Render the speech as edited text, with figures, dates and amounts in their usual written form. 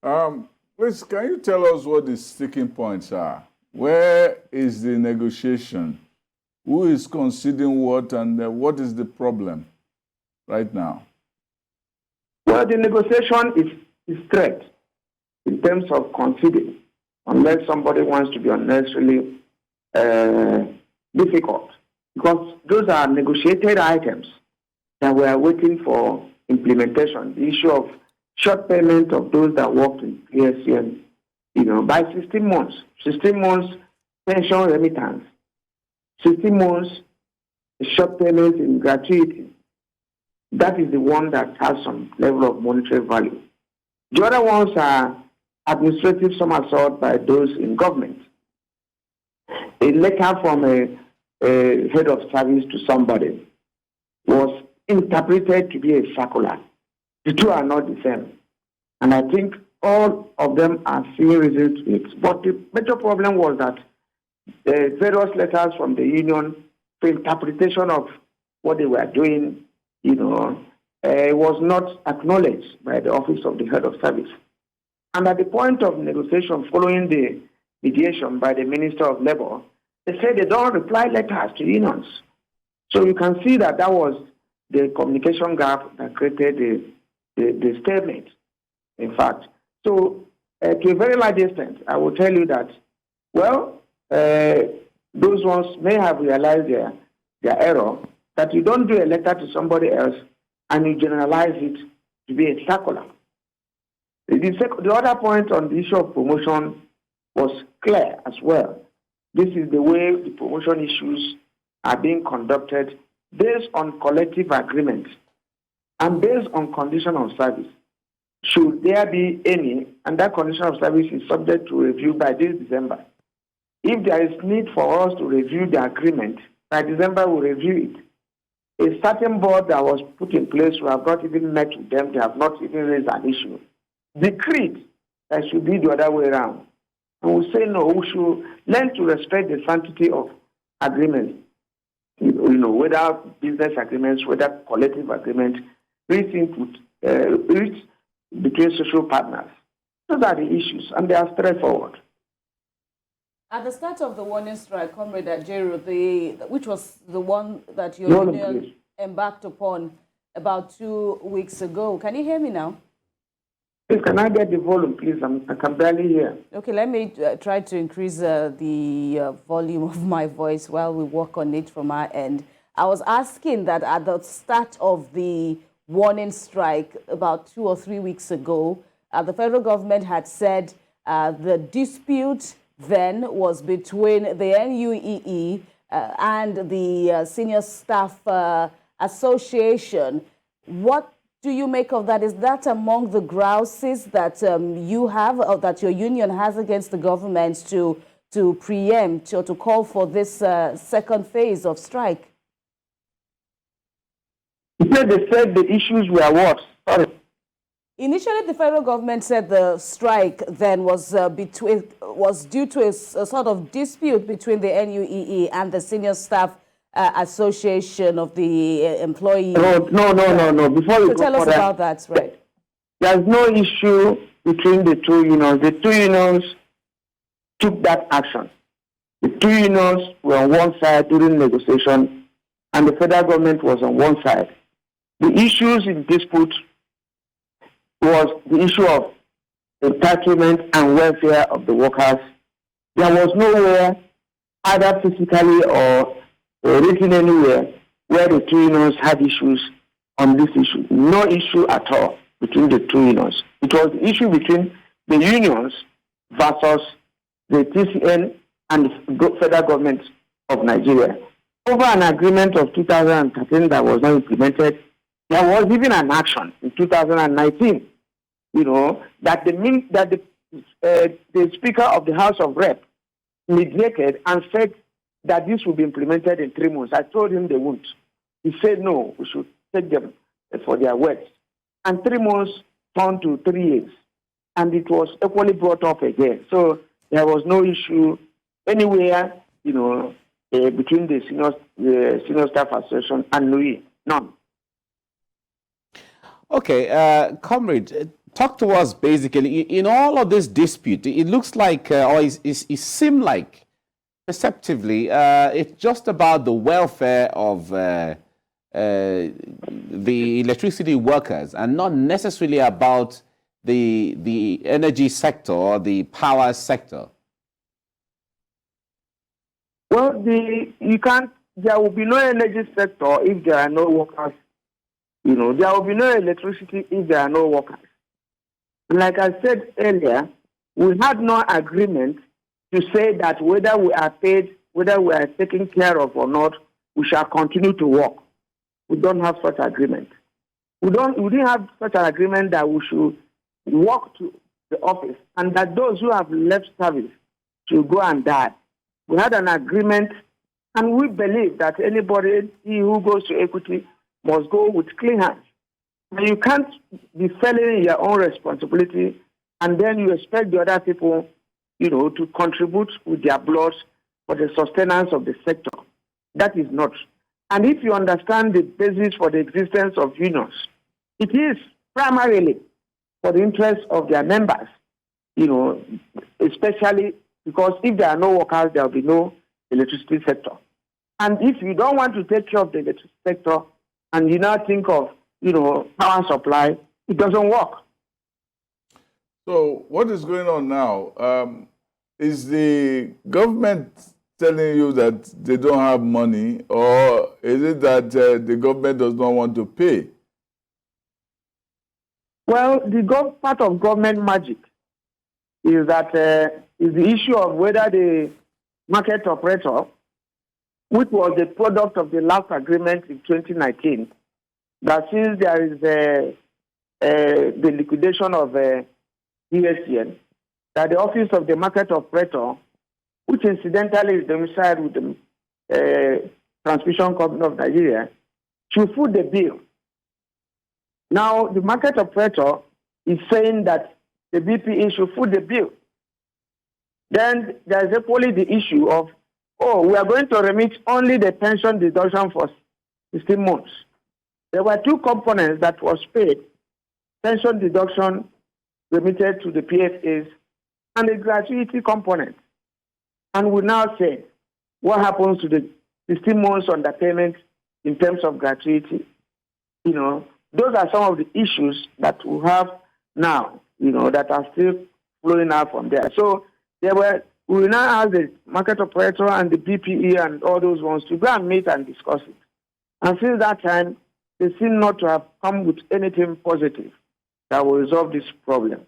Please, can you tell us what the sticking points are? Where is the negotiation? Who is conceding what, and what is the problem right now? Well, the negotiation is straight in terms of conceding, unless somebody wants to be unnecessarily difficult, because those are negotiated items that we are waiting for implementation. The issue of short payment of those that worked in PHCN, by 16 months. 16 months pension remittance, 16 months short payment in gratuity. That is the one that has some level of monetary value. The other ones are administrative somersault by those in government. A letter from a head of service to somebody was interpreted to be a circular. The two are not the same. And I think all of them are seeing reasons to it. But the major problem was that various letters from the union for interpretation of what they were doing, was not acknowledged by the office of the head of service. And at the point of negotiation following the mediation by the Minister of Labour, they said they don't reply letters to unions. So you can see that was the communication gap that created the stalemate, in fact. So to a very large extent, I will tell you that, those ones may have realized their error, that you don't do a letter to somebody else and you generalize it to be a circular. The other point on the issue of promotion was clear as well. This is the way the promotion issues are being conducted based on collective agreement and based on condition of service. Should there be any, and that condition of service is subject to review by this December. If there is need for us to review the agreement, by December we'll review it. A certain board that was put in place, we have not even met with them, they have not even raised an issue, decreed that should be the other way around. And we say no, we should learn to respect the sanctity of agreements, whether business agreements, whether collective agreements, reached between social partners. Those are the issues, and they are straightforward. At the start of the warning strike, Comrade Ajaero, which was the one that your union embarked upon about 2 weeks ago. Can you hear me now? Please, can I get the volume, please? I can barely hear. Okay, let me try to increase the volume of my voice while we work on it from our end. I was asking that at the start of the warning strike about 2 or 3 weeks ago, the federal government had said the dispute then was between the NUEE and the Senior Staff Association. What do you make of that? Is that among the grouses that you have, or that your union has against the government to preempt or to call for this second phase of strike? They said the issues were what? Sorry. Initially, the federal government said the strike then was due to a sort of dispute between the NUEE and the Senior Staff Association of the employees. No. Before you go tell us about that, right? There's no issue between the two unions. The two unions took that action. The two unions were on one side during negotiation, and the federal government was on one side. The issues in dispute was the issue of entitlement and welfare of the workers. There was nowhere, either physically or written anywhere, where the two unions had issues on this issue. No issue at all between the two unions. It was the issue between the unions versus the PHCN and the federal government of Nigeria. Over an agreement of 2013 that was not implemented, there was even an action in 2019. That the Speaker of the House of Rep mediated and said that this will be implemented in 3 months. I told him they won't. He said, no, we should take them for their words. And 3 months turned to 3 years. And it was equally brought up again. So there was no issue anywhere, between the Senior Staff Association and NUEE. None. Okay, Comrade, talk to us basically in all of this dispute. It looks like, or it seems like, perceptively, it's just about the welfare of the electricity workers, and not necessarily about the energy sector or the power sector. Well, there will be no energy sector if there are no workers. You know, there will be no electricity if there are no workers. And like I said earlier, we had no agreement to say that whether we are paid, whether we are taken care of or not, we shall continue to work. We don't have such agreement. We didn't have such an agreement that we should walk to the office and that those who have left service should go and die. We had an agreement, and we believe that anybody who goes to equity must go with clean hands. And you can't be failing in your own responsibility and then you expect the other people, you know, to contribute with their blood for the sustenance of the sector. That is not. And if you understand the basis for the existence of unions, it is primarily for the interest of their members, you know, especially because if there are no workers, there will be no electricity sector. And if you don't want to take care of the electricity sector and you now think of, you know, power supply, it doesn't work. So what is going on now? Is the government telling you that they don't have money, or is it that the government does not want to pay? Well, the part of government magic is that is the issue of whether the market operator, which was the product of the last agreement in 2019, that since there is the liquidation of PHCN, that the office of the market operator, which incidentally is domiciled with the Transmission Company of Nigeria, should foot the bill. Now, the market operator is saying that the BPE should foot the bill. Then there is equally the issue of, oh, we are going to remit only the pension deduction for 16 months. There were two components that was paid: pension deduction remitted to the PFAs and the gratuity component. And we now say, what happens to the 16 months underpayment in terms of gratuity? You know, those are some of the issues that we have now, you know, that are still flowing out from there. So we will now ask the market operator and the BPE and all those ones to go and meet and discuss it. And since that time, they seem not to have come with anything positive that will resolve this problem.